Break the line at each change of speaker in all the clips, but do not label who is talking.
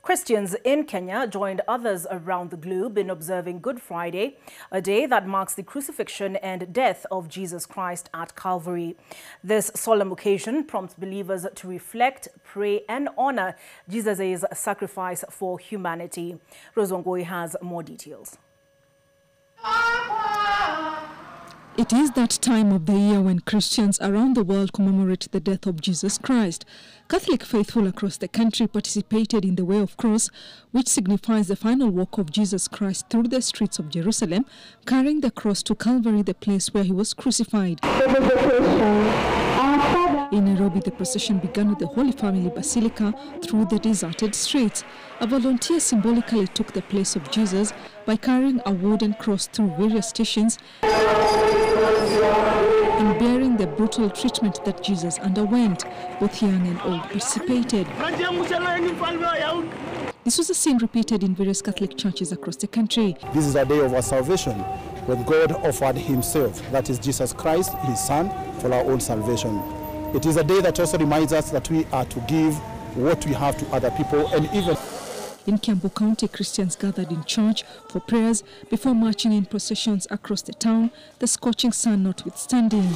Christians in Kenya joined others around the globe in observing Good Friday, a day that marks the crucifixion and death of Jesus Christ at Calvary. This solemn occasion prompts believers to reflect, pray, and honor Jesus' sacrifice for humanity. Rose Wangui has more details.
It is that time of the year when Christians around the world commemorate the death of Jesus Christ. Catholic faithful across the country participated in the Way of Cross, which signifies the final walk of Jesus Christ through the streets of Jerusalem, carrying the cross to Calvary, the place where he was crucified. In Nairobi, the procession began with the Holy Family Basilica through the deserted streets. A volunteer symbolically took the place of Jesus by carrying a wooden cross through various stations and bearing the brutal treatment that Jesus underwent. Both young and old participated. This was a scene repeated in various Catholic churches across the country.
This is a day of our salvation, when God offered himself, that is Jesus Christ, his Son, for our own salvation. It is a day that also reminds us that we are to give what we have to other people, and even
in Kiambu County, Christians gathered in church for prayers before marching in processions across the town, the scorching sun notwithstanding.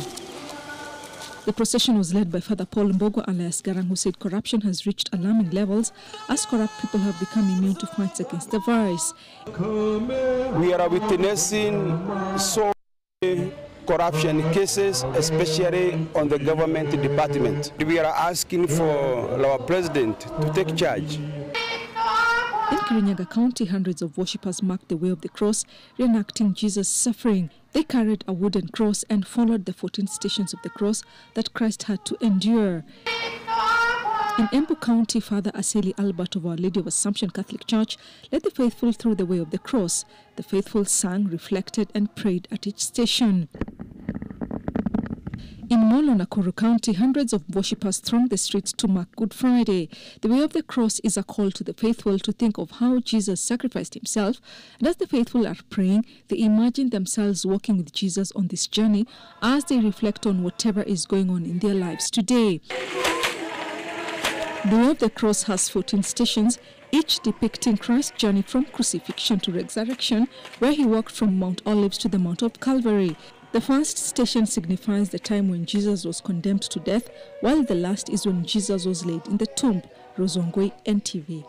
The procession was led by Father Paul Mbogo alias Garang, who said corruption has reached alarming levels as corrupt people have become immune to fights against the virus.
We are witnessing so many corruption cases, especially on the government department. We are asking for our president to take charge.
In Kirinyaga County, hundreds of worshippers marked the Way of the Cross, reenacting Jesus' suffering. They carried a wooden cross and followed the 14 stations of the cross that Christ had to endure. In Embu County, Father Aseli Albert of Our Lady of Assumption Catholic Church led the faithful through the Way of the Cross. The faithful sang, reflected, and prayed at each station. In Molo, Nakuru County, hundreds of worshippers thronged the streets to mark Good Friday. The Way of the Cross is a call to the faithful to think of how Jesus sacrificed himself, and as the faithful are praying, they imagine themselves walking with Jesus on this journey as they reflect on whatever is going on in their lives today. The Way of the Cross has 14 stations, each depicting Christ's journey from crucifixion to resurrection, where he walked from Mount Olives to the Mount of Calvary. The first station signifies the time when Jesus was condemned to death, while the last is when Jesus was laid in the tomb. Rose Wangui, NTV.